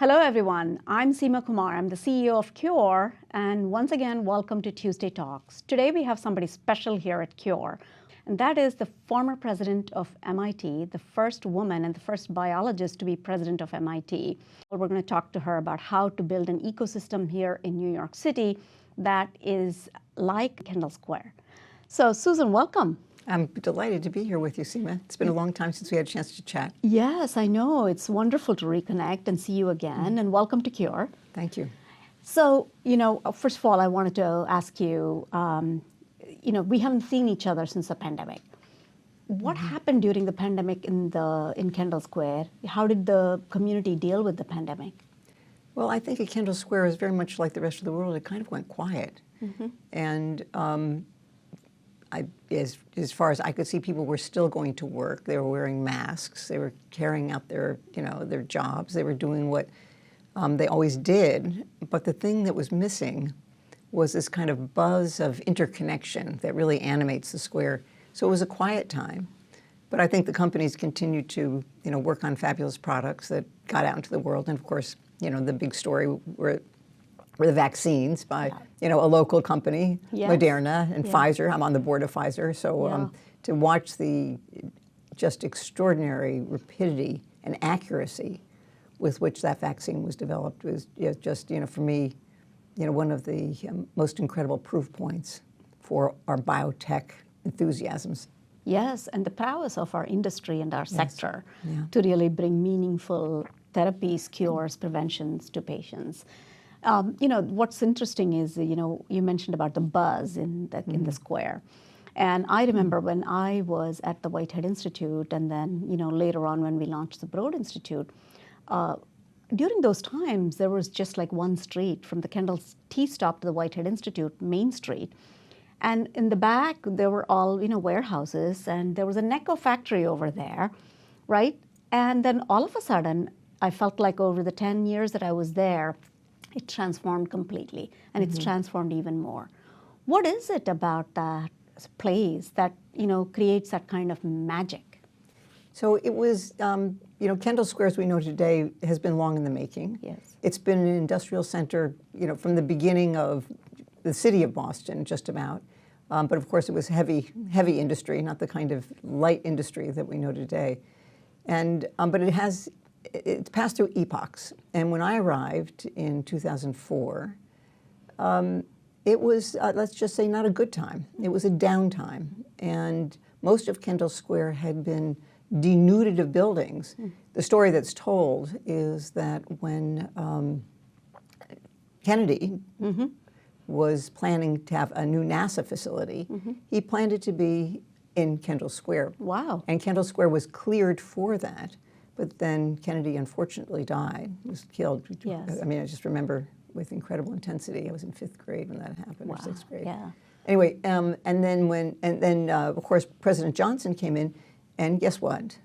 Hello everyone, I'm Seema Kumar. I'm the CEO of Cure, and once again, welcome to Tuesday Talks. Today we have somebody special here at Cure, and that is the former president of MIT, the first woman and the first biologist to be president of MIT. We're going to talk to her about how to build an ecosystem here in New York City that is like Kendall Square. So Susan, welcome. I'm delighted to be here with you, Seema. It's been a long time since we had a chance to chat. Yes, I know. It's wonderful to reconnect and see you again, and welcome to Cure. Thank you. So, first of all, I wanted to ask you, we haven't seen each other since the pandemic. What happened during the pandemic in Kendall Square? How did the community deal with the pandemic? Well, I think at Kendall Square is very much like the rest of the world. It kind of went quiet. And as far as I could see, people were still going to work. They were wearing masks. They were carrying out their jobs. They were doing what they always did. But the thing that was missing was this kind of buzz of interconnection that really animates the square. So it was a quiet time. But I think the companies continued to, work on fabulous products that got out into the world. And of course, the big story were the vaccines by, a local company, Moderna and Pfizer. I'm on the board of Pfizer. So to watch the just extraordinary rapidity and accuracy with which that vaccine was developed was just, for me, one of the most incredible proof points for our biotech enthusiasms. Yes, and the prowess of our industry and our sector to really bring meaningful therapies, cures, preventions to patients. What's interesting is, you mentioned about the buzz in the square. And I remember when I was at the Whitehead Institute, and then, later on when we launched the Broad Institute, during those times, there was just like one street from the Kendall T stop to the Whitehead Institute, Main Street. And in the back, there were all, warehouses, and there was a Necco factory over there, right? And then all of a sudden, I felt like over the 10 years that I was there, it transformed completely, and it's transformed even more. What is it about that place that, creates that kind of magic? So it was, Kendall Square, as we know today, has been long in the making. Yes. It's been an industrial center, from the beginning of the city of Boston, just about. But of course, it was heavy industry, not the kind of light industry that we know today. And but it's passed through epochs. And when I arrived in 2004, it was, let's just say, not a good time. It was a downtime. And most of Kendall Square had been denuded of buildings. The story that's told is that when Kennedy was planning to have a new NASA facility, he planned it to be in Kendall Square. Wow. And Kendall Square was cleared for that. But then Kennedy unfortunately died, was killed. Yes. I mean, I just remember with incredible intensity. I was in 5th grade when that happened, or 6th grade. Yeah. Anyway, and then of course President Johnson came in, and guess what?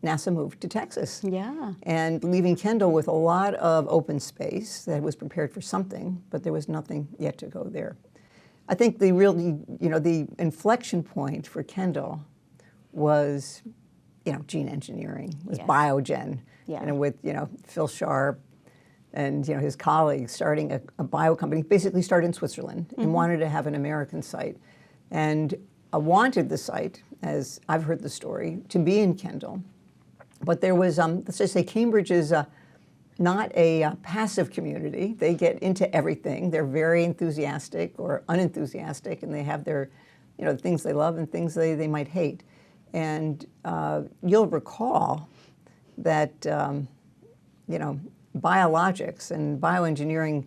NASA moved to Texas. Yeah. And leaving Kendall with a lot of open space that was prepared for something, but there was nothing yet to go there. I think the the inflection point for Kendall was, gene engineering, was biogen, with, Phil Sharp and, his colleagues starting a bio company, basically started in Switzerland and wanted to have an American site. And wanted the site, as I've heard the story, to be in Kendall. But there was, let's just say Cambridge is not a passive community. They get into everything. They're very enthusiastic or unenthusiastic, and they have their, things they love and things they might hate. And you'll recall that, biologics and bioengineering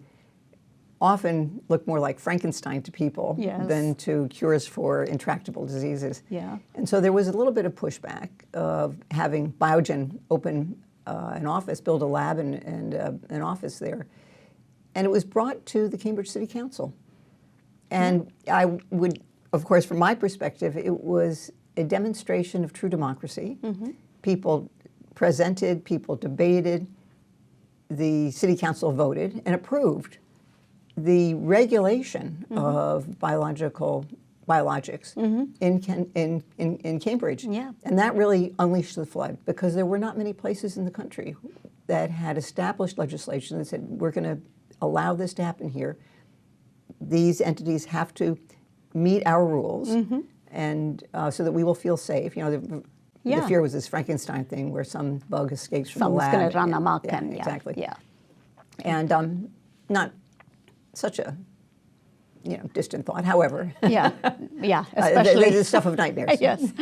often look more like Frankenstein to people than to cures for intractable diseases. Yeah. And so there was a little bit of pushback of having Biogen open an office, build a lab and an office there. And it was brought to the Cambridge City Council. And I would, of course, from my perspective, it was a demonstration of true democracy. People presented, people debated, the City Council voted and approved the regulation of biologics in Cambridge. Yeah. And that really unleashed the flood, because there were not many places in the country that had established legislation that said, we're going to allow this to happen here. These entities have to meet our rules, and so that we will feel safe. You know, the fear was this Frankenstein thing where some bug escapes from the lab. Someone's going to run amok. Yeah, And exactly. Yeah. And not such a distant thought. However, especially the stuff of nightmares. Yes,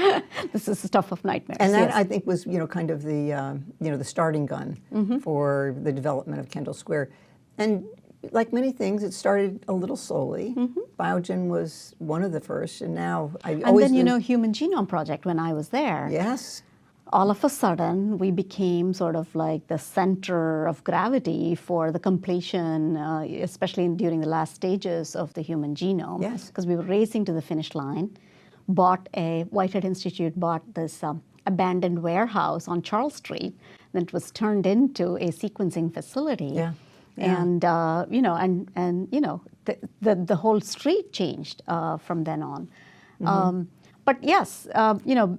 this is the stuff of nightmares. And that I think was kind of the the starting gun for the development of Kendall Square. And like many things, it started a little slowly. Biogen was one of the first, and now Human Genome Project, when I was there. Yes. All of a sudden, we became sort of like the center of gravity for the completion, especially during the last stages of the human genome. Yes. Because we were racing to the finish line. Whitehead Institute bought this abandoned warehouse on Charles Street. Then it was turned into a sequencing facility. Yeah. And the whole street changed from then on. But yes,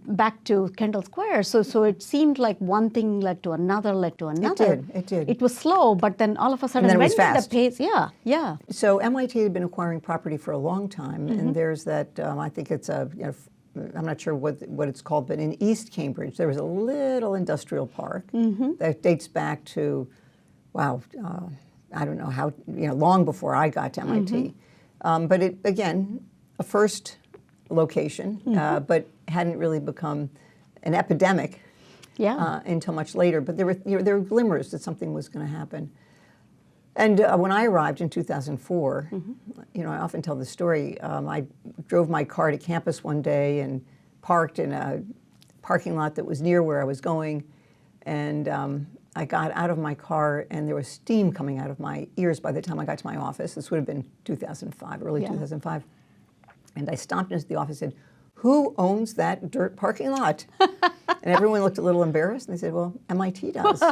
back to Kendall Square. So it seemed like one thing led to another, It did. It was slow, but then all of a sudden, And then it was fast. The pace. Yeah. So MIT had been acquiring property for a long time, and there's that. I think it's I'm not sure what it's called, but in East Cambridge there was a little industrial park that dates back to, I don't know how, long before I got to MIT. But it, again, a first location, but hadn't really become an epidemic until much later. But there were glimmers that something was going to happen. And when I arrived in 2004, I often tell the story. I drove my car to campus one day and parked in a parking lot that was near where I was going. And I got out of my car, and there was steam coming out of my ears by the time I got to my office. This would have been 2005, early 2005. And I stopped into the office and said, "Who owns that dirt parking lot?" And everyone looked a little embarrassed, and they said, "Well, MIT does."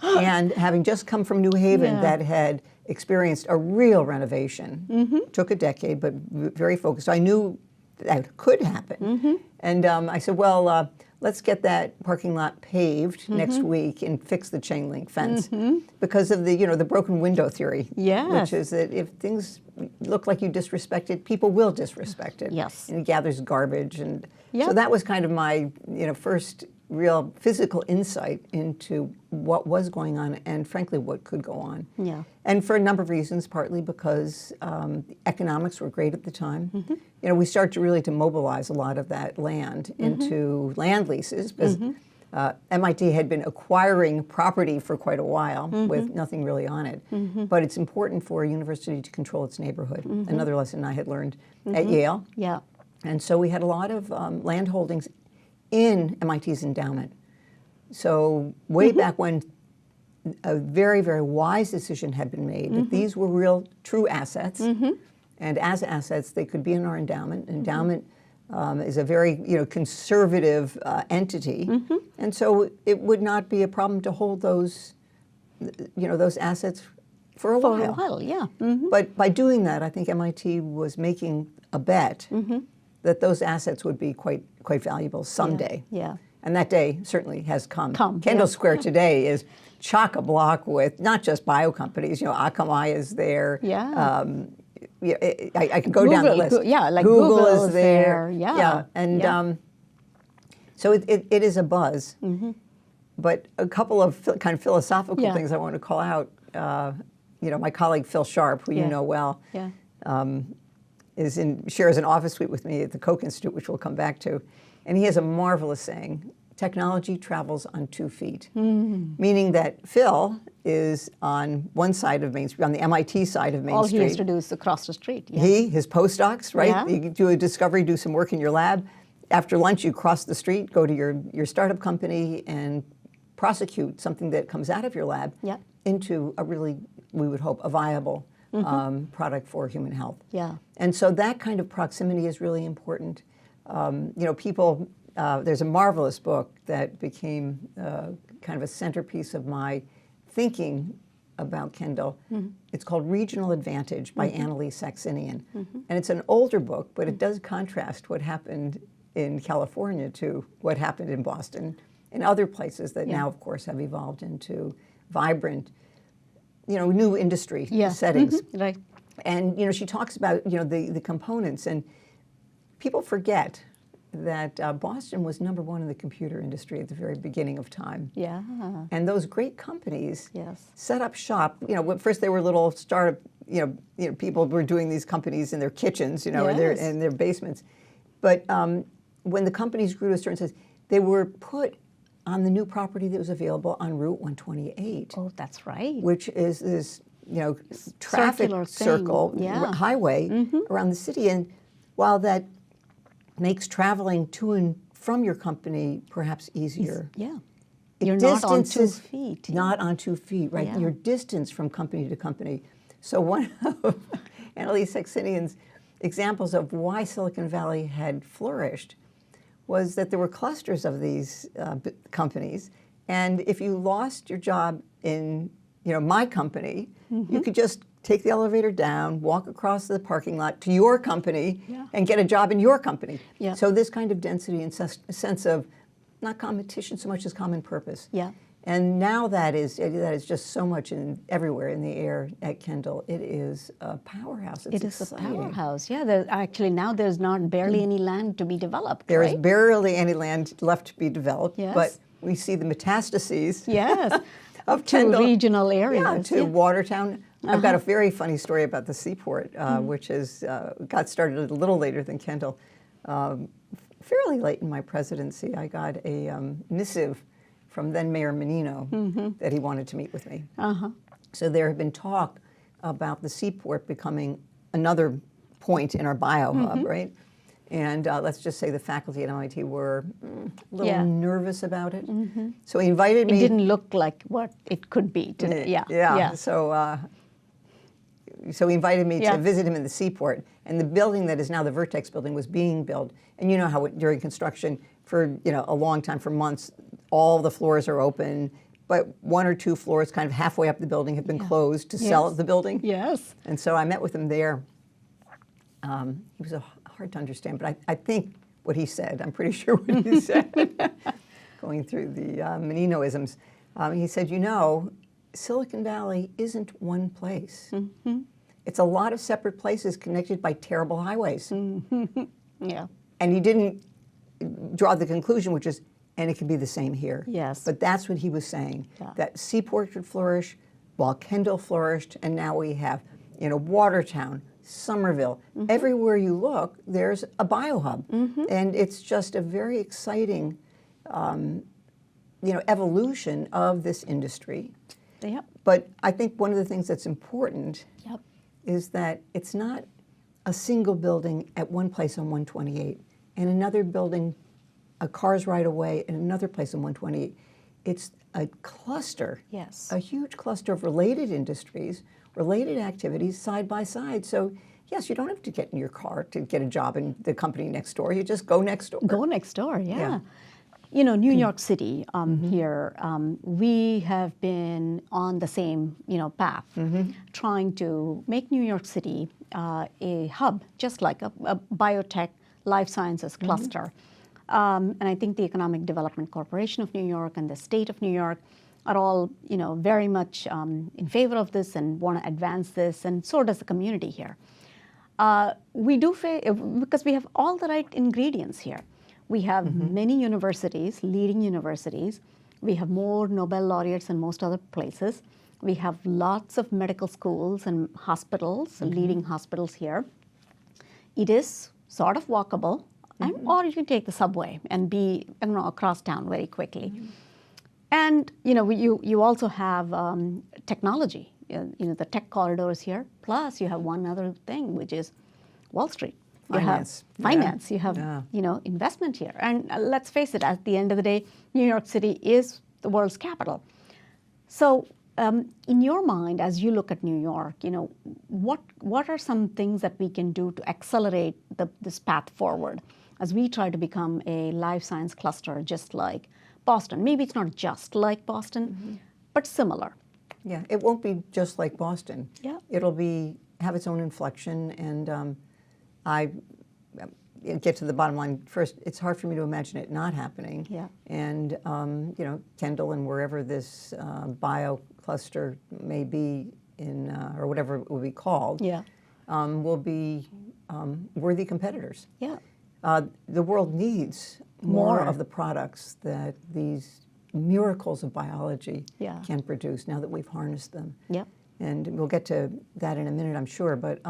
And having just come from New Haven that had experienced a real renovation, took a decade, but very focused. So I knew that could happen. And I said, well, let's get that parking lot paved next week and fix the chain link fence because of the, the broken window theory. Yes. Which is that if things look like you disrespect it, people will disrespect it. Yes. And it gathers garbage. And so that was kind of my, first real physical insight into what was going on and, frankly, what could go on. Yeah. And for a number of reasons, partly because economics were great at the time. We started to mobilize a lot of that land into land leases because MIT had been acquiring property for quite a while with nothing really on it. But it's important for a university to control its neighborhood. Another lesson I had learned at Yale. Yeah. And so we had a lot of land holdings in MIT's endowment. So way back when a very, very wise decision had been made that these were real, true assets. And as assets, they could be in our endowment. Endowment is a very, conservative entity. And so it would not be a problem to hold those, those assets for a while. For a while, yeah. But by doing that, I think MIT was making a bet that those assets would be quite valuable someday. Yeah. And that day certainly has come. Kendall Square today is chock-a-block with not just bio companies. Akamai is there. Yeah. I could go down the list. Google is there. Yeah. And so it is a buzz. But a couple of kind of philosophical things I want to call out. My colleague Phil Sharp, who you know well, shares an office suite with me at the Koch Institute, which we'll come back to. And he has a marvelous saying, technology travels on 2 feet, meaning that Phil is on one side of Main Street, on the MIT side of Main Street. All he has to do is to cross the street. Yeah. His postdocs, right? Yeah. You do a discovery, do some work in your lab. After lunch, you cross the street, go to your startup company, and prosecute something that comes out of your lab into a really, we would hope, a viable product for human health. Yeah. And so that kind of proximity is really important. People, there's a marvelous book that became kind of a centerpiece of my thinking about Kendall. It's called Regional Advantage by Annalise Saxenian. And it's an older book, but it does contrast what happened in California to what happened in Boston and other places that now, of course, have evolved into vibrant, new industry settings. Right. And, she talks about, the components. And people forget that Boston was #1 in the computer industry at the very beginning of time. Yeah. And those great companies Yes. set up shop. First they were little startup, people were doing these companies in their kitchens, or in their basements. But when the companies grew to a certain size, they were put on the new property that was available on Route 128. Oh, that's right. Which is this, traffic circle, highway around the city. And while that makes traveling to and from your company perhaps easier. Yeah. You're not on 2 feet. Not on 2 feet, right? Yeah. Your distance from company to company. So one of Annalise Saxenian's examples of why Silicon Valley had flourished was that there were clusters of these companies. And if you lost your job in, my company, you could just take the elevator down, walk across the parking lot to your company, and get a job in your company. Yeah. So this kind of density and sense of not competition so much as common purpose. Yeah. And now that is just so much everywhere in the air at Kendall. It is a powerhouse. It's exciting. A powerhouse. Yeah. Actually, now there's not barely any land to be developed. There is right? barely any land left to be developed. Yes. But we see the metastases. Yes. Of to Kendall. Regional areas. Yeah, to Watertown. I've got a very funny story about the seaport, which got started a little later than Kendall. Fairly late in my presidency, I got a missive from then Mayor Menino that he wanted to meet with me. So there had been talk about the seaport becoming another point in our biohub, right? And let's just say the faculty at MIT were a little nervous about it. So he invited me. It didn't look like what it could be today. Yeah. So he invited me to visit him in the seaport. And the building that is now the Vertex building was being built. And you know how during construction for a long time, for months, all the floors are open. But 1 or 2 floors kind of halfway up the building have been closed to sell the building. Yes. And so I met with him there. He was hard to understand, but I think what he said, I'm pretty sure what he said, going through the Meninoisms. He said, Silicon Valley isn't one place. It's a lot of separate places connected by terrible highways. Yeah. And he didn't draw the conclusion, which is, and it can be the same here. Yes. But that's what he was saying, that Seaport could flourish while Kendall flourished, and now we have, Watertown, Somerville. Everywhere you look, there's a biohub. And it's just a very exciting, evolution of this industry. Yep. But I think one of the things that's important is that it's not a single building at one place on 128 and another building a car's right away in another place on 128. It's a cluster, a huge cluster of related industries, related activities side by side. So yes, you don't have to get in your car to get a job in the company next door. You just go next door. Go next door, yeah. New York City here, we have been on the same, path, trying to make New York City a hub, just like a biotech life sciences cluster. And I think the Economic Development Corporation of New York and the state of New York are all, very much in favor of this and want to advance this, and so does the community here. We do, because we have all the right ingredients here. We have many universities, leading universities. We have more Nobel laureates than most other places. We have lots of medical schools and hospitals, leading hospitals here. It is sort of walkable, or you can take the subway and be across town very quickly. And you also have technology, the tech corridors here. Plus, you have one other thing, which is Wall Street. Finance. You have investment here. And let's face it, at the end of the day, New York City is the world's capital. So in your mind, as you look at New York, what are some things that we can do to accelerate this path forward as we try to become a life science cluster just like Boston? Maybe it's not just like Boston, but similar. Yeah, it won't be just like Boston. Yeah. It'll have its own inflection, and get to the bottom line first, it's hard for me to imagine it not happening. Yeah. And, you know, Kendall and wherever this bio cluster may be in, or whatever it will be called, Yeah. will be worthy competitors. Yeah. The world needs more of the products that these miracles of biology can produce now that we've harnessed them. Yeah. And we'll get to that in a minute, I'm sure. But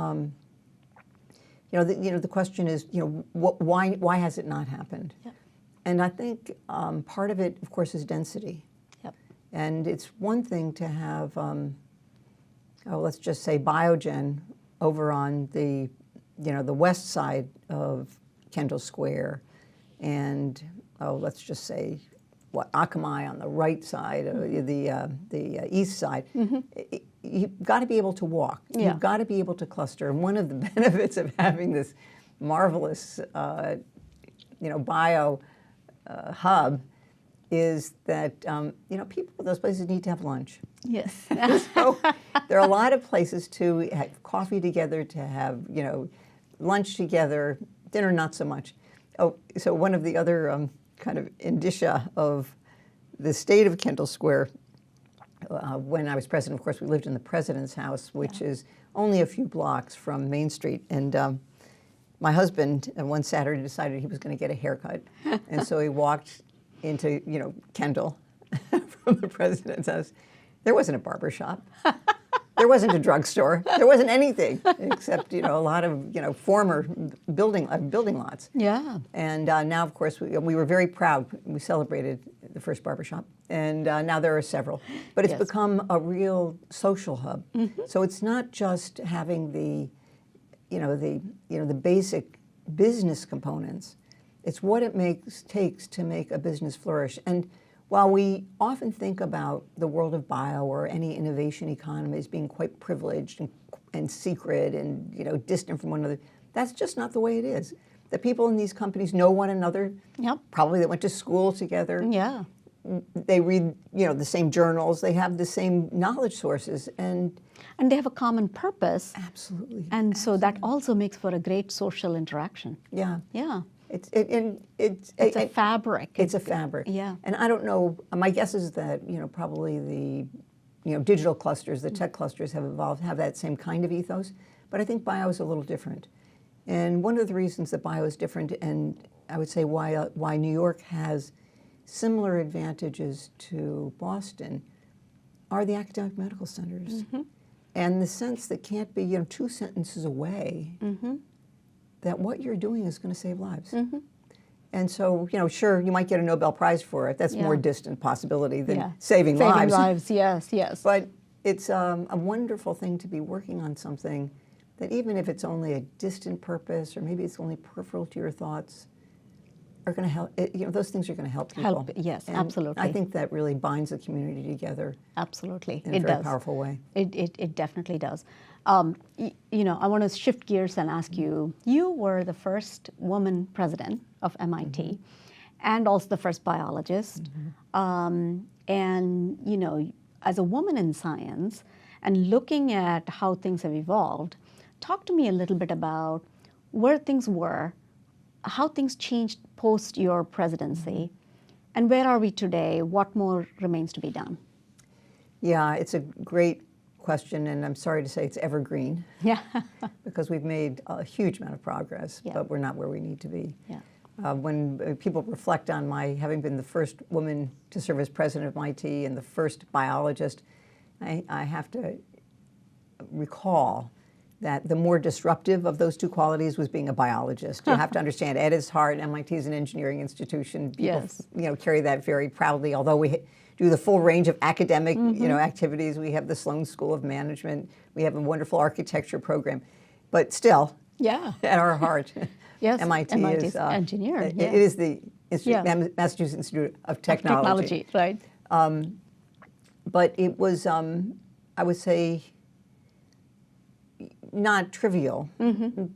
you know, the question is, you know, why has it not happened? Yep. And I think part of it, of course, is density. Yep. And it's one thing to have, let's just say, Biogen over on the, you know, the west side of Kendall Square, and let's just say, Akamai on the right side, the east side. You've got to be able to walk. Yeah. You've got to be able to cluster. And one of the benefits of having this marvelous, you know, bio hub is that, you know, people at those places need to have lunch. Yes. So there are a lot of places to have coffee together, to have, you know, lunch together, dinner not so much. Oh, so one of the other kind of indicia of the state of Kendall Square, when I was president, of course, we lived in the president's house, which is only a few blocks from Main Street. And my husband, one Saturday, decided he was going to get a haircut. And so he walked into, you know, Kendall from the president's house. There wasn't a barber shop. There wasn't a drugstore. There wasn't anything except, you know, a lot of, you know, former building lots. Yeah. And now, of course, we were very proud. We celebrated the first barbershop, and now there are several. But it's become a real social hub. So it's not just having the basic business components. It's what it takes to make a business flourish. And while we often think about the world of bio or any innovation economy as being quite privileged and secret and, you know, distant from one another, that's just not the way it is. The people in these companies know one another. Yep. Probably they went to school together. Yeah. They read, you know, the same journals. They have the same knowledge sources, and they have a common purpose. Absolutely. And so that also makes for a great social interaction. Yeah. Yeah. It's a fabric. It's a fabric. Yeah. And I don't know, my guess is that, you know, probably the, you know, digital clusters, the tech clusters have that same kind of ethos. But I think bio is a little different. And one of the reasons that bio is different, and I would say why New York has similar advantages to Boston, are the academic medical centers. And the sense that can't be, you know, two sentences away that what you're doing is going to save lives. And so, you know, sure, you might get a Nobel Prize for it. That's more distant possibility than saving lives. Saving lives, yes, yes. But it's a wonderful thing to be working on something that, even if it's only a distant purpose, or maybe it's only peripheral to your thoughts, are going to help. You know, those things are going to help people. Yes, and absolutely. I think that really binds the community together. Absolutely, in a very powerful way. It definitely does. You know, I want to shift gears and ask you. You were the first woman president of MIT, and also the first biologist. And you know, as a woman in science, and looking at how things have evolved, talk to me a little bit about where things were, how things changed post your presidency, and where are we today? What more remains to be done? Yeah, it's a great question, and I'm sorry to say it's evergreen. Yeah. Because we've made a huge amount of progress, but we're not where we need to be. Yeah. When people reflect on my having been the first woman to serve as president of MIT and the first biologist, I have to recall that the more disruptive of those two qualities was being a biologist. You have to understand, at its heart, MIT is an engineering institution. People, you know, carry that very proudly. Although we do the full range of academic, you know, activities, we have the Sloan School of Management. We have a wonderful architecture program, but still, at our heart, MIT is engineering. It is the Massachusetts Institute of Technology. Right. But it was, I would say, not trivial,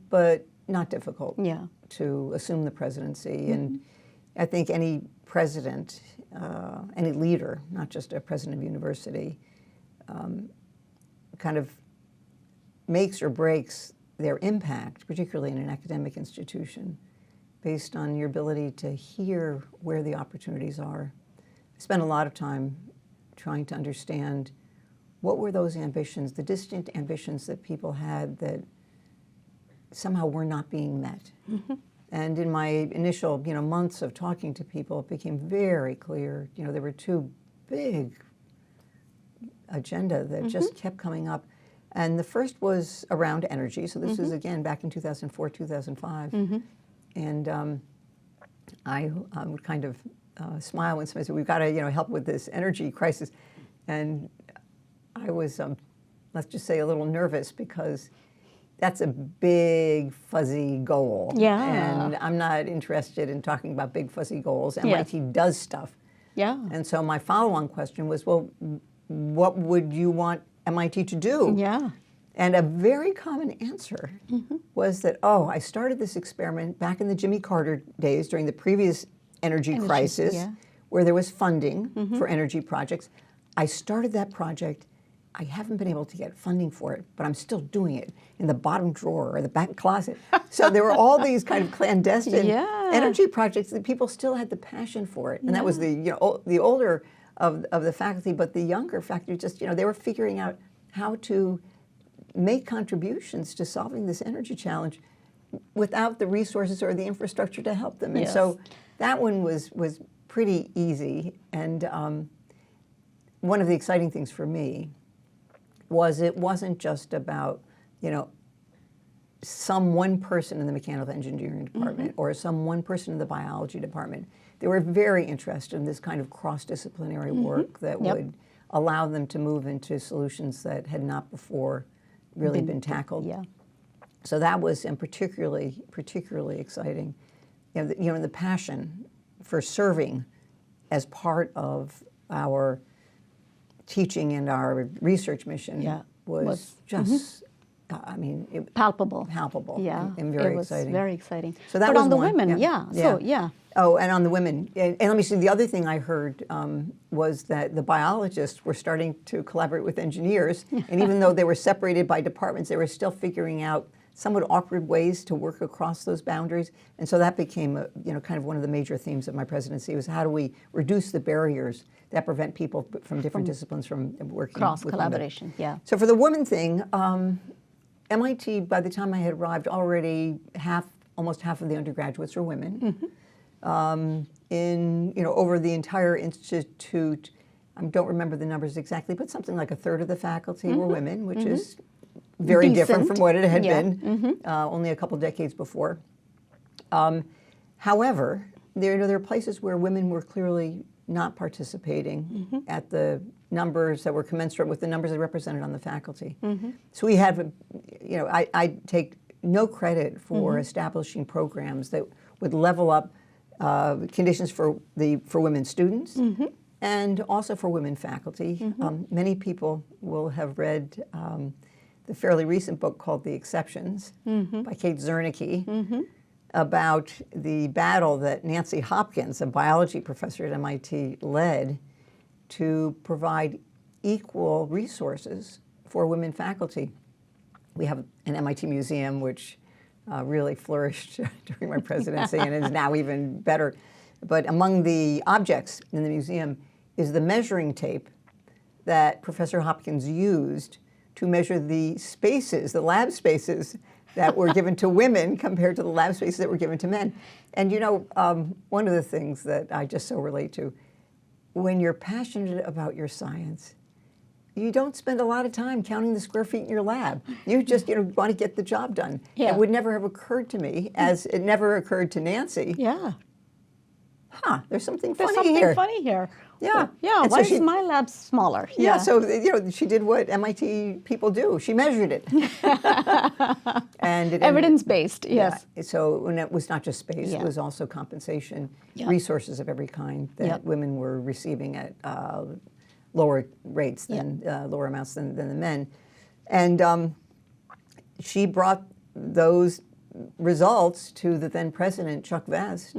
but not difficult to assume the presidency. And I think any president, any leader, not just a president of university, kind of makes or breaks their impact, particularly in an academic institution, based on your ability to hear where the opportunities are. I spent a lot of time trying to understand what were those ambitions, the distant ambitions that people had that somehow were not being met. And in my initial, months of talking to people, it became very clear, there were two big agenda that just kept coming up. And the first was around energy. So this is, again, back in 2004, 2005. And I would kind of smile when somebody said, we've got to, help with this energy crisis. And I was, let's just say, a little nervous because that's a big, fuzzy goal. Yeah. And I'm not interested in talking about big, fuzzy goals. MIT does stuff. Yeah. And so my follow-on question was, well, what would you want MIT to do? Yeah. And a very common answer was that, I started this experiment back in the Jimmy Carter days during the previous energy crisis, where there was funding for energy projects. I started that project. I haven't been able to get funding for it, but I'm still doing it in the bottom drawer or the back closet. So there were all these kind of clandestine energy projects that people still had the passion for it. And that was the older of the faculty, but the younger faculty just, they were figuring out how to make contributions to solving this energy challenge without the resources or the infrastructure to help them. And so that one was pretty easy. And one of the exciting things for me was it wasn't just about, some one person in the mechanical engineering department or some one person in the biology department. They were very interested in this kind of cross-disciplinary work that would allow them to move into solutions that had not before really been tackled. So that was particularly exciting. The passion for serving as part of our teaching and our research mission was just, palpable. Yeah, and very exciting. It was very exciting. So that but was on the one. women, Oh, and on the women, and let me see, the other thing I heard was that the biologists were starting to collaborate with engineers, and even though they were separated by departments, they were still figuring out somewhat awkward ways to work across those boundaries. And so that became, kind of one of the major themes of my presidency was how do we reduce the barriers that prevent people from different disciplines from working cross with collaboration. Women. So for the women thing, MIT, by the time I had arrived, already almost half of the undergraduates were women. Over the entire institute, I don't remember the numbers exactly, but something like a third of the faculty were women, which is very different from what it had been only a couple decades before. However, there are places where women were clearly not participating at the numbers that were commensurate with the numbers that represented on the faculty. So we have, I take no credit for establishing programs that would level up conditions for women students and also for women faculty. Many people will have read the fairly recent book called The Exceptions by Kate Zernike about the battle that Nancy Hopkins, a biology professor at MIT, led to provide equal resources for women faculty. We have an MIT museum which really flourished during my presidency and is now even better. But among the objects in the museum is the measuring tape that Professor Hopkins used to measure the spaces, the lab spaces that were given to women compared to the lab spaces that were given to men. And one of the things that I just so relate to, when you're passionate about your science, you don't spend a lot of time counting the square feet in your lab. You just want to get the job done. It would never have occurred to me, as it never occurred to Nancy. There's something funny here. Yeah. Why is my lab smaller? So she did what MIT people do. She measured it. And evidence-based, yes. So when it was not just space, it was also compensation, resources of every kind that women were receiving at lower rates than lower amounts than the men. And she brought those results to the then president, Chuck Vest,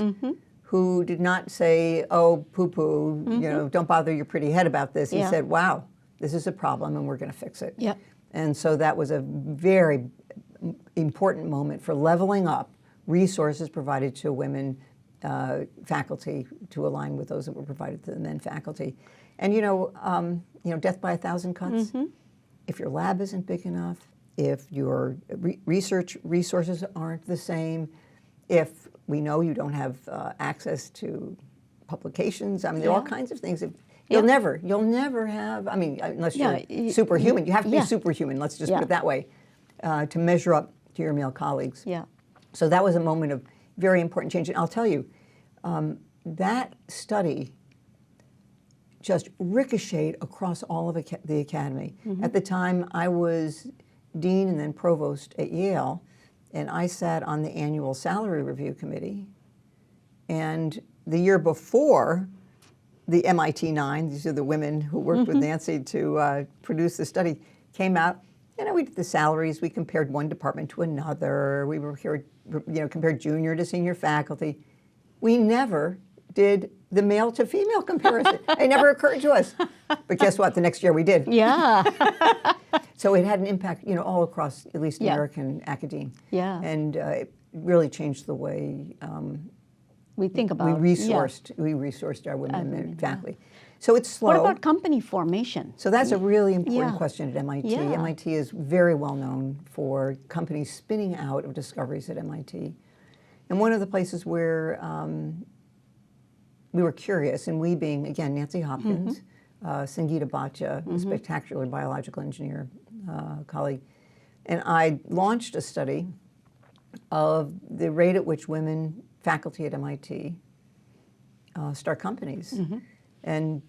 who did not say, oh, poo-poo, don't bother your pretty head about this. He said, wow, this is a problem and we're going to fix it. And so that was a very important moment for leveling up resources provided to women faculty to align with those that were provided to the men faculty. And death by 1,000 cuts. If your lab isn't big enough, if your research resources aren't the same, if we know you don't have access to publications, I mean, there are all kinds of things. You'll never have, I mean, unless you're superhuman. You have to be superhuman, let's just put it that way, to measure up to your male colleagues. Yeah. So that was a moment of very important change. And I'll tell you, that study just ricocheted across all of the academy. At the time, I was dean and then provost at Yale, and I sat on the annual salary review committee. And the year before, the MIT 9, these are the women who worked with Nancy to produce the study, came out. We did the salaries. We compared one department to another. We were here, compared junior to senior faculty. We never did the male to female comparison. It never occurred to us. But guess what? The next year we did. Yeah. So it had an impact, all across at least American academia. Yeah. And it really changed the way we think about we resourced our women and men faculty. So it's slow. What about company formation? So that's a really important question at MIT. Yeah. MIT is very well known for companies spinning out of discoveries at MIT. And one of the places where we were curious, and we being, again, Nancy Hopkins, Sangeeta Bhatia, a spectacular biological engineer colleague, and I launched a study of the rate at which women faculty at MIT start companies. And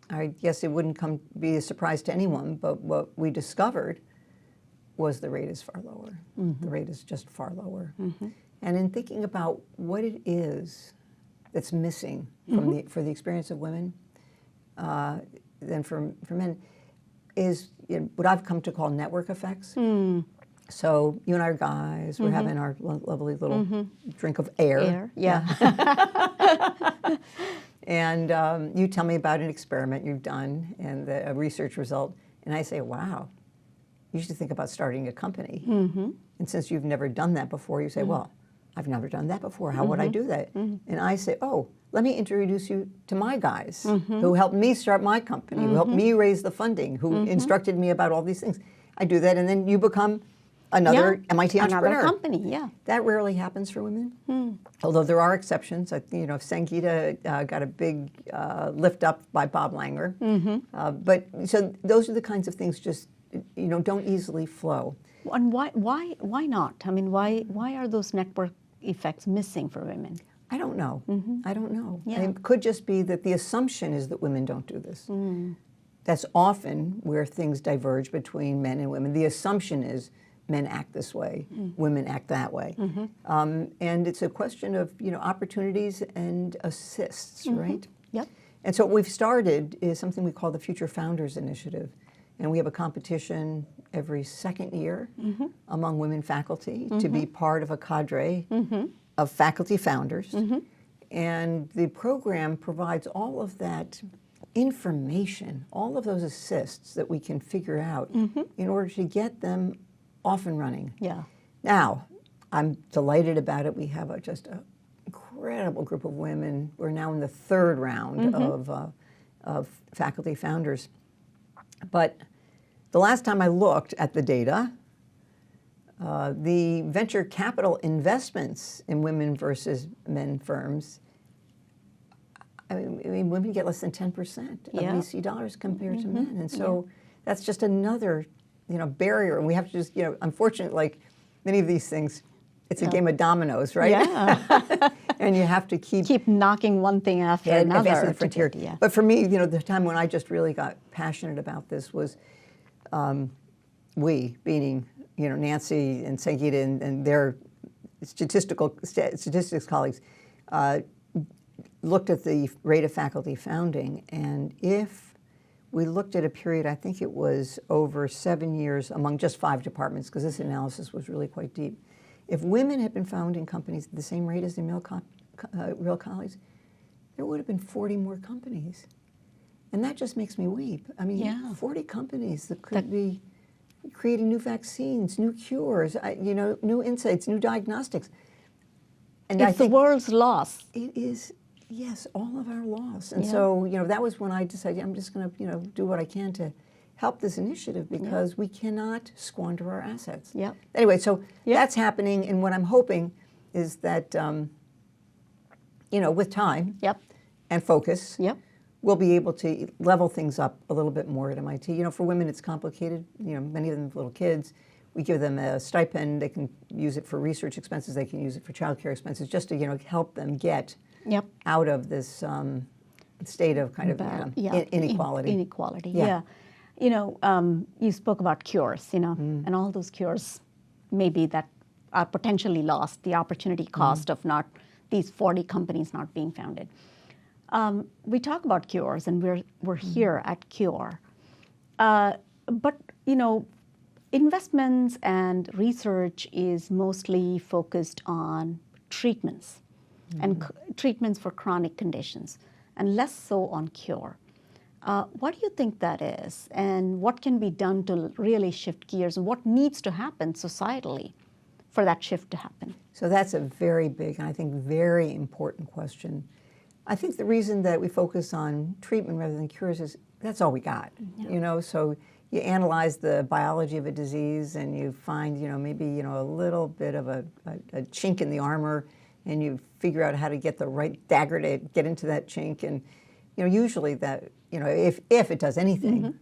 I guess it wouldn't be a surprise to anyone, but what we discovered was the rate is far lower. The rate is just far lower. And in thinking about what it is that's missing from for the experience of women than for men is what I've come to call network effects. So you and I are guys. We're having our lovely little drink of air. And you tell me about an experiment you've done and a research result, and I say, wow, you should think about starting a company. And since you've never done that before, you say, well, I've never done that before. How would I do that? And I say, oh, let me introduce you to my guys who helped me start my company, who helped me raise the funding, who instructed me about all these things. I do that, and then you become another MIT entrepreneur. Another company, That rarely happens for women, although there are exceptions. Sangeeta got a big lift up by Bob Langer. But so those are the kinds of things just don't easily flow. And why not? I mean, why are those network effects missing for women? I don't know. I don't know. Yeah. It could just be that the assumption is that women don't do this. That's often where things diverge between men and women. The assumption is men act this way, women act that way. And it's a question of opportunities and assists, right? Yep. And so what we've started is something we call the Future Founders Initiative. And we have a competition every second year among women faculty to be part of a cadre of faculty founders. And the program provides all of that information, all of those assists that we can figure out in order to get them off and running. Yeah. Now, I'm delighted about it. We have just an incredible group of women. We're now in the third round of faculty founders. But the last time I looked at the data, the venture capital investments in women versus men firms, I mean women get less than 10% of VC dollars compared to men. And so that's just another barrier. And we have to just, unfortunately, like many of these things, it's a game of dominoes, right? Yeah. And you have to keep knocking one thing after another. Advancing the frontier. But for me, the time when I just really got passionate about this was we, meaning Nancy and Sangeeta and their statistics colleagues, looked at the rate of faculty founding, and if we looked at a period, I think it was over 7 years among just 5 departments, because this analysis was really quite deep. If women had been founding companies at the same rate as their male real colleagues, there would have been 40 more companies. And that just makes me weep. I mean, 40 companies that could be, creating new vaccines, new cures, new insights, new diagnostics. And I It's the think world's loss. it is, yes, all of our loss. And so, that was when I decided I'm just going to, do what I can to help this initiative because we cannot squander our assets. Yeah. Anyway, so that's happening, and what I'm hoping is that, with time and focus, we'll be able to level things up a little bit more at MIT. For women, it's complicated. Many of them have little kids. We give them a stipend. They can use it for research expenses. They can use it for childcare expenses, just to help them get out of this state of kind of inequality. Inequality. Yeah. You spoke about cures. And all those cures, maybe that are potentially lost. The opportunity cost of not these 40 companies not being founded. We talk about cures, and we're here at Cure, but investments and research is mostly focused on treatments and treatments for chronic conditions, and less so on cure. What do you think that is, and what can be done to really shift gears, and what needs to happen societally for that shift to happen? So that's a very big and I think very important question. I think the reason that we focus on treatment rather than cures is that's all we got. So you analyze the biology of a disease and you find, maybe, a little bit of a chink in the armor, and you figure out how to get the right dagger to get into that chink. And, usually that, if it does anything,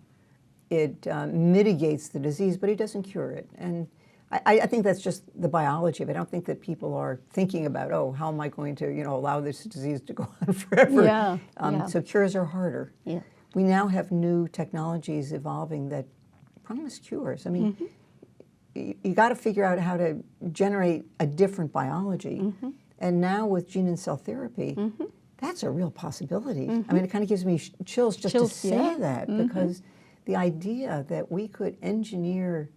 it mitigates the disease, but it doesn't cure it. And I think that's just the biology of it. I don't think that people are thinking about, how am I going to, allow this disease to go on forever? So cures are harder. Yeah. We now have new technologies evolving that promise cures. I mean, you got to figure out how to generate a different biology. And now with gene and cell therapy, that's a real possibility. I mean, it kind of gives me chills just to say that, because the idea that we could engineer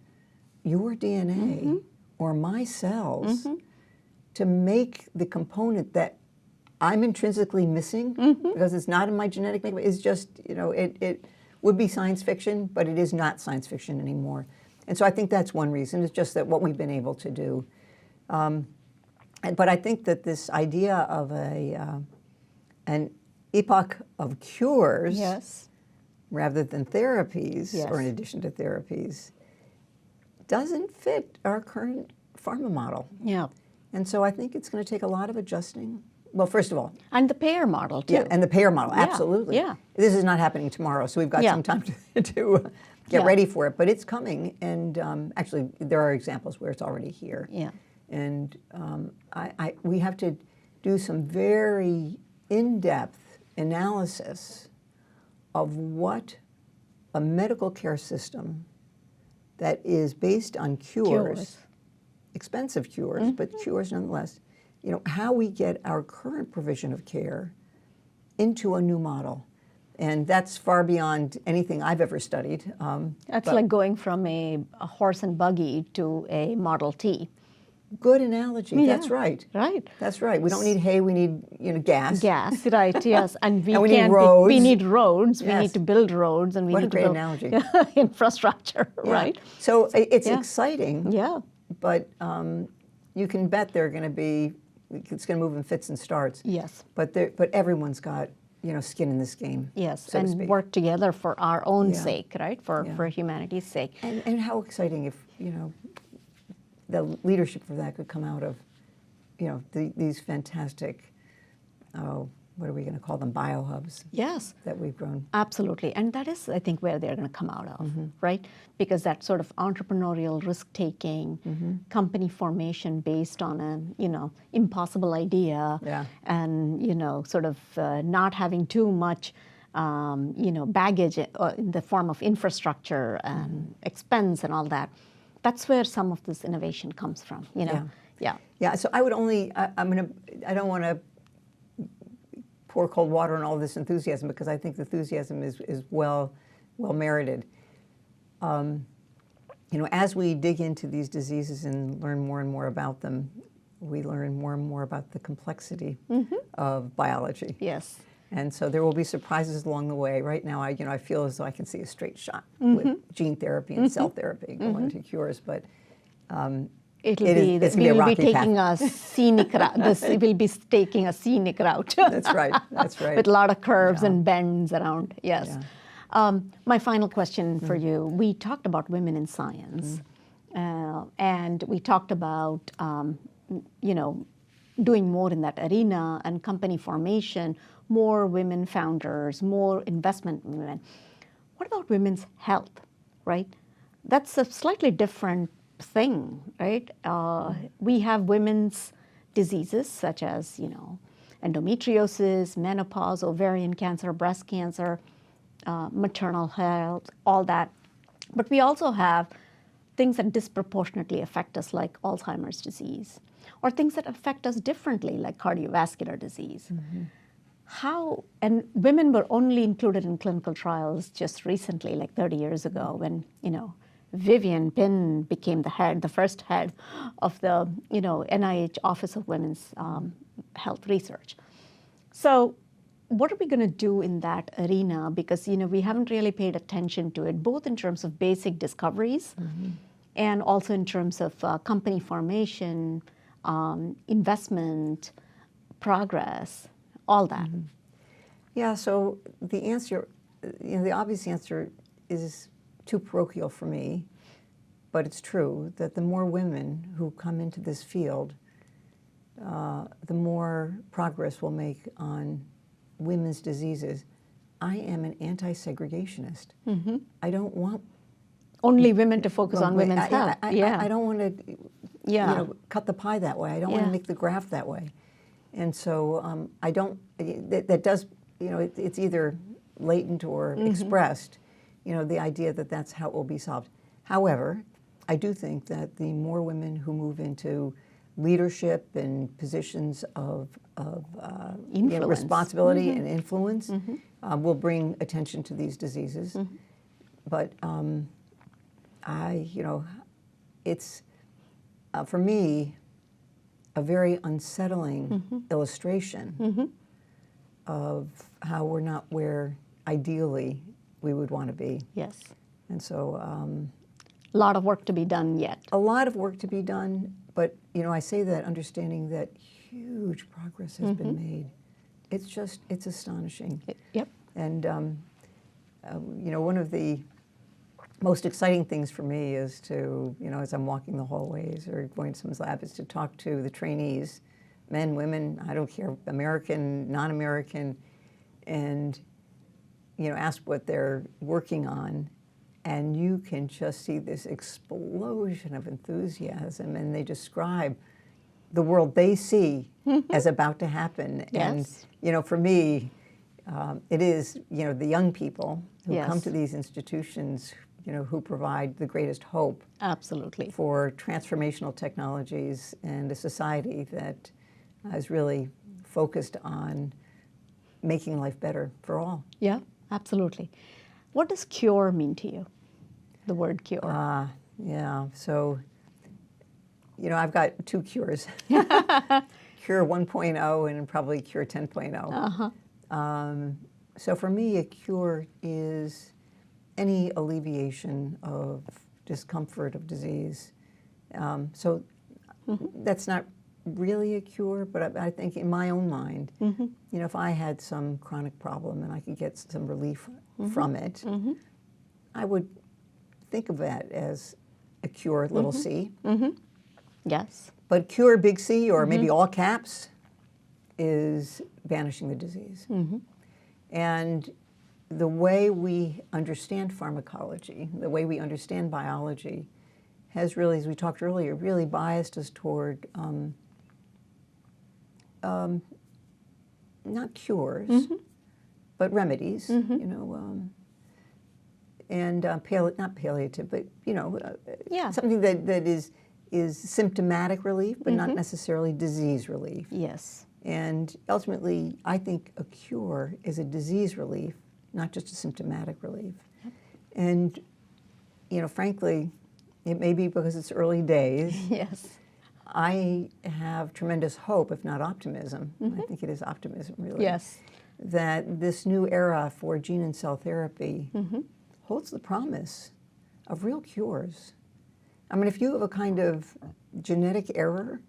your DNA or my cells to make the component that I'm intrinsically missing because it's not in my genetic makeup is just, it would be science fiction, but it is not science fiction anymore. And so I think that's one reason. It's just that what we've been able to do. But I think that this idea of an epoch of cures rather than therapies, or in addition to therapies, doesn't fit our current pharma model. And so I think it's going to take a lot of adjusting. Well, first of all. And the payer model, too. Yeah, and the payer model, absolutely. This is not happening tomorrow, so we've got some time to get ready for it. But it's coming, and actually there are examples where it's already here. And we have to do some very in-depth analysis of what a medical care system that is based on cures. Expensive cures, but cures nonetheless, how we get our current provision of care into a new model. And that's far beyond anything I've ever studied. That's like going from a horse and buggy to a Model T. Good analogy. That's right. That's right. We don't need hay. We need gas. Gas. Right. Yes. And we need roads. We need roads. We need to build roads, and we need to build analogy. Infrastructure. Right. So it's exciting. But you can bet they're going to be. It's going to move in fits and starts. But everyone's got skin in this game. So and work together for our own sake, right? For humanity's sake. And how exciting if the leadership for that could come out of, these fantastic, what are we going to call them, biohubs? That we've grown. Absolutely, and that is, I think, where they're going to come out of, right? Because that sort of entrepreneurial risk-taking, company formation based on an, impossible idea, and sort of not having too much, baggage in the form of infrastructure and expense and all that. That's where some of this innovation comes from, So I would only, I don't want to pour cold water on all this enthusiasm, because I think the enthusiasm is well merited. As we dig into these diseases and learn more and more about them, we learn more and more about the complexity of biology. And so there will be surprises along the way. Right now, I feel as though I can see a straight shot with gene therapy and cell therapy going to cures, but It's we will be taking a scenic route. It will be taking a scenic route. That's right. That's right. With a lot of curves and bends around. Yes. Yeah. My final question for you. We talked about women in science, and we talked about doing more in that arena and company formation, more women founders, more investment in women. What about women's health, right? That's a slightly different thing, right? We have women's diseases such as, endometriosis, menopause, ovarian cancer, breast cancer, maternal health, all that. But we also have things that disproportionately affect us, like Alzheimer's disease, or things that affect us differently, like cardiovascular disease. And women were only included in clinical trials just recently, like 30 years ago, when, Vivian Pinn became the first head of the, NIH Office of Women's Health Research. So what are we going to do in that arena? Because, we haven't really paid attention to it, both in terms of basic discoveries and also in terms of company formation, investment, progress, all that. Yeah, so the answer, the obvious answer is too parochial for me, but it's true that the more women who come into this field, the more progress we'll make on women's diseases. I am an anti-segregationist. I don't want only women to focus on women's health. I don't want to cut the pie that way. I don't want to make the graph that way. And so I don't, that does, it's either latent or expressed, the idea that that's how it will be solved. However, I do think that the more women who move into leadership and positions of responsibility and influence will bring attention to these diseases. But it's, for me, a very unsettling illustration of how we're not where ideally we would want to be. Yes. And so a lot of work to be done yet. A lot of work to be done, but I say that understanding that huge progress has been made. It's astonishing. Yep. And one of the most exciting things for me is to, as I'm walking the hallways or going to someone's lab, is to talk to the trainees, men, women, I don't care, American, non-American, and ask what they're working on, and you can just see this explosion of enthusiasm, and they describe the world they see as about to happen. Yes. And for me, it is the young people who come to these institutions, who provide the greatest hope. Absolutely. For transformational technologies and a society that is really focused on making life better for all. Yeah, absolutely. What does cure mean to you, the word cure? Yeah, so, I've got two cures. Cure 1.0 and probably Cure 10.0. So for me, a cure is any alleviation of discomfort, of disease. So that's not really a cure, but I think in my own mind, if I had some chronic problem and I could get some relief from it, I would think of that as a cure, little c. Yes. But cure, big C, or maybe all caps, is banishing the disease. And the way we understand pharmacology, the way we understand biology, has really, as we talked earlier, really biased us toward not cures, but remedies, and not palliative, but something that is symptomatic relief, but not necessarily disease relief. Yes. And ultimately, I think a cure is a disease relief, not just a symptomatic relief. And frankly, it may be because it's early days. Yes. I have tremendous hope, if not optimism. I think it is optimism, really. Yes. that this new era for gene and cell therapy holds the promise of real cures. I mean, if you have a kind of genetic error,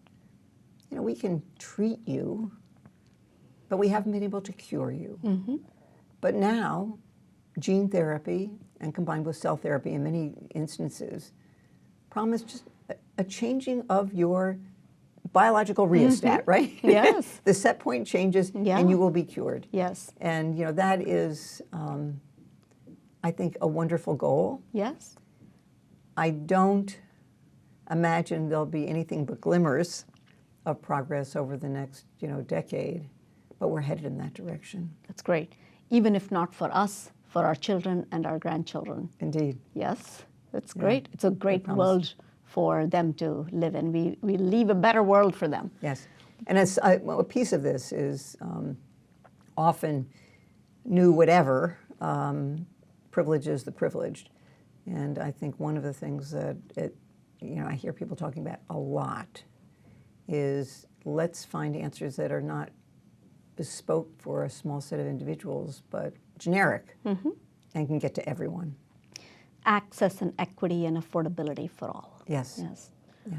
we can treat you, but we haven't been able to cure you. But now, gene therapy and combined with cell therapy in many instances promise just a changing of your biological rheostat, right? Yes. The set point changes and you will be cured. Yes. And that is, I think, a wonderful goal. Yes. I don't imagine there'll be anything but glimmers of progress over the next, decade, but we're headed in that direction. That's great. Even if not for us, for our children and our grandchildren. Indeed. Yes, that's great. It's a great world for them to live in. We leave a better world for them. Yes. And a piece of this is often new whatever privileges the privileged. And I think one of the things that I hear people talking about a lot is let's find answers that are not bespoke for a small set of individuals, but generic and can get to everyone. Access and equity and affordability for all. Yes. Yes. Yeah.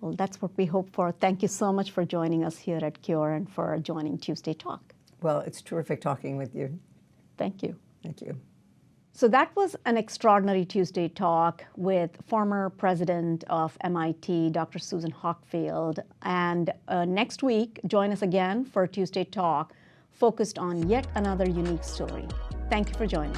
Well, that's what we hope for. Thank you so much for joining us here at Cure and for joining Tuesday Talk. Well, it's terrific talking with you. Thank you. Thank you. So that was an extraordinary Tuesday Talk with former president of MIT, Dr. Susan Hockfield. And next week, join us again for Tuesday Talk, focused on yet another unique story. Thank you for joining.